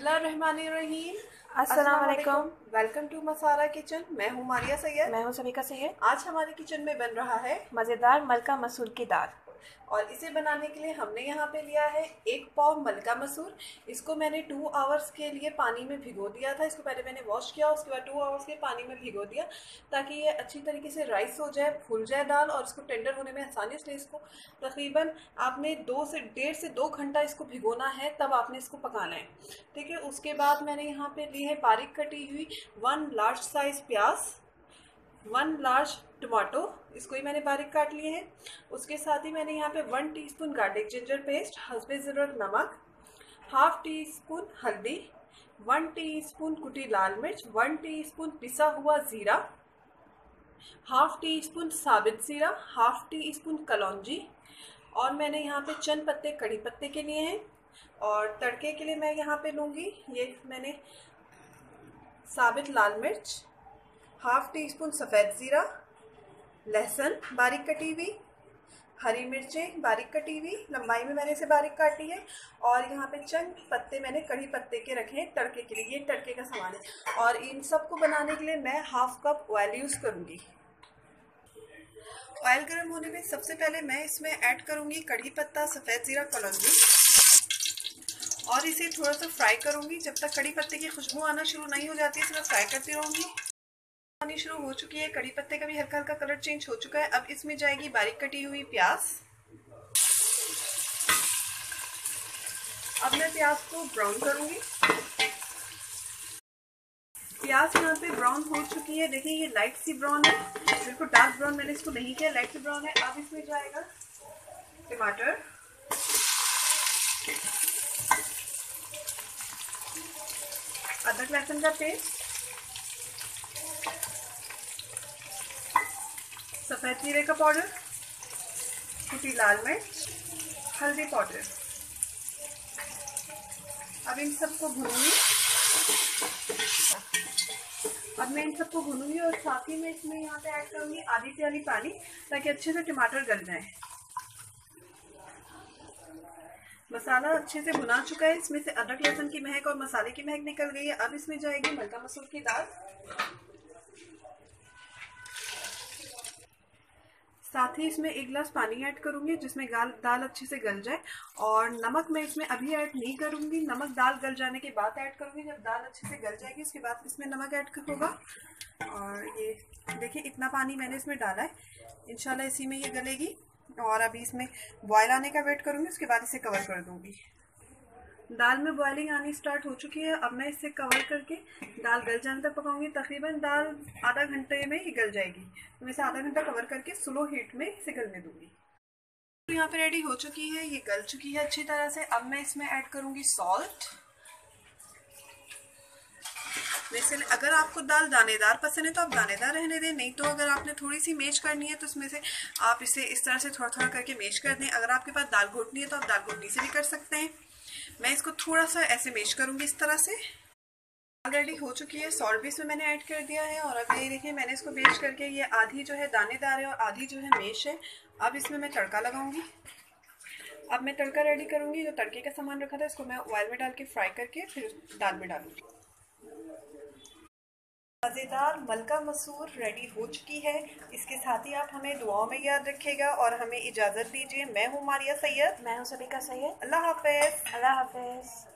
बिस्मिल्लाहिर्रहमानिर्रहीम। अस्सलाम वालेकुम। Welcome to Masara kitchen. मैं हूँ मारिया सैयद। मैं हूँ सबिका सैयद। आज हमारे किचन में बन रहा है मज़ेदार मलका मसूर की दाल। और इसे बनाने के लिए हमने यहाँ पे लिया है 1 पाव मलका मसूर। इसको मैंने 2 आवर्स के लिए पानी में भिगो दिया था। इसको पहले मैंने वॉश किया, उसके बाद 2 आवर्स के पानी में भिगो दिया ताकि ये अच्छी तरीके से राइस हो जाए, फूल जाए दाल और इसको टेंडर होने में आसानी। इसलिए इसको तकरीबन आपने 1.5 से 2 घंटा इसको भिगोना है, तब आपने इसको पकाना है। ठीक है। उसके बाद मैंने यहाँ पे ली है बारीक कटी हुई 1 लार्ज साइज प्याज, 1 लार्ज टमाटो, इसको ही मैंने बारीक काट लिए हैं। उसके साथ ही मैंने यहाँ पे 1 टीस्पून गार्लिक जिंजर पेस्ट, हस्बे ज़रूरत नमक, हाफ टी स्पून हल्दी, 1 टीस्पून कुटी लाल मिर्च, 1 टीस्पून पिसा हुआ ज़ीरा, हाफ टी स्पून साबित ज़ीरा, हाफ टी स्पून कलौंजी और मैंने यहाँ पे चंद पत्ते कड़ी पत्ते के लिए हैं। और तड़के के लिए मैं यहाँ पे लूँगी, ये मैंने साबित लाल मिर्च, हाफ टी स्पून सफ़ेद ज़ीरा, लहसुन बारीक कटी हुई, हरी मिर्चें बारीक कटी हुई, लंबाई में मैंने इसे बारीक काटी है। और यहाँ पे चंद पत्ते मैंने कड़ी पत्ते के रखे हैं तड़के के लिए। ये तड़के का सामान है और इन सब को बनाने के लिए मैं हाफ कप ऑयल यूज़ करूँगी। ऑयल गर्म होने में सबसे पहले मैं इसमें ऐड करूँगी कड़ी पत्ता, सफ़ेद ज़ीरा, कलौंजी और इसे थोड़ा सा फ्राई करूँगी जब तक कड़ी पत्ते की खुशबू आना शुरू नहीं हो जाती है। इसे मैं फ्राई करती रहूँगी। आनी शुरू हो चुकी है, कड़ी पत्ते का भी हल्का हल्का कलर चेंज हो चुका है। अब इसमें जाएगी बारीक कटी हुई प्याज। अब मैं प्याज को ब्राउन करूंगी। प्याज यहाँ पे ब्राउन हो चुकी है, देखिए ये लाइट सी ब्राउन है, बिल्कुल डार्क ब्राउन मैंने इसको नहीं किया, लाइट सी ब्राउन है। अब इसमें जाएगा टमाटर, अदरक लहसुन का पेस्ट, सफ़ेद जीरे का पाउडर, कुटी लाल मिर्च, हल्दी पाउडर। अब इन सबको भूनूंगी। अब मैं इन सबको भूनूंगी और साथ ही में इसमें यहाँ पे ऐड करूंगी आधी प्याली पानी ताकि अच्छे से टमाटर गल जाए। मसाला अच्छे से भुना चुका है, इसमें से अदरक लहसुन की महक और मसाले की महक निकल गई है। अब इसमें जाएगी मलका मसूर की दाल। साथ ही इसमें 1 गिलास पानी ऐड करूंगी जिसमें दाल अच्छे से गल जाए। और नमक मैं इसमें अभी ऐड नहीं करूंगी, नमक दाल गल जाने के बाद ऐड करूंगी। जब दाल अच्छे से गल जाएगी उसके बाद इसमें नमक ऐड होगा। और ये देखिए इतना पानी मैंने इसमें डाला है, इंशाल्लाह इसी में ये गलेगी। और अभी इसमें बॉयल आने का वेट करूंगी, उसके बाद इसे कवर कर दूंगी। दाल में बॉइलिंग आनी स्टार्ट हो चुकी है। अब मैं इसे कवर करके दाल गल जाने तक पकाऊंगी। तकरीबन दाल आधा घंटे में ही गल जाएगी, तो मैं इसे आधा घंटा कवर करके स्लो हीट में इसे गलने दूंगी। तो यहाँ पे रेडी हो चुकी है, ये गल चुकी है अच्छी तरह से। अब मैं इसमें ऐड करूंगी सॉल्ट। वैसे अगर आपको दाल दानेदार पसंद है तो आप दानेदार रहने दें, नहीं तो अगर आपने थोड़ी सी मेश करनी है तो इसमें से आप इसे इस तरह से थोड़ा थोड़ा करके मेश कर दें। अगर आपके पास दाल घोटनी है तो आप दाल घोटनी से भी कर सकते हैं। मैं इसको थोड़ा सा ऐसे मेश करूंगी इस तरह से। दाल रेडी हो चुकी है, सॉल्ट भी इसमें मैंने ऐड कर दिया है। और अब ये देखिए मैंने इसको मेश करके ये आधी जो है दानेदार है और आधी जो है मेश है। अब इसमें मैं तड़का लगाऊंगी। अब मैं तड़का रेडी करूंगी। जो तड़के का सामान रखा था इसको मैं ऑयल में डाल के फ्राई करके फिर दाल में डालूंगी। मज़ेदार मलका मसूर रेडी हो चुकी है। इसके साथ ही आप हमें दुआओं में याद रखिएगा और हमें इजाज़त दीजिए। मैं हूँ मारिया सैयद। मैं हूँ सबिका सैयद। अल्लाह हाफ़िज़। अल्लाह हाफिज़।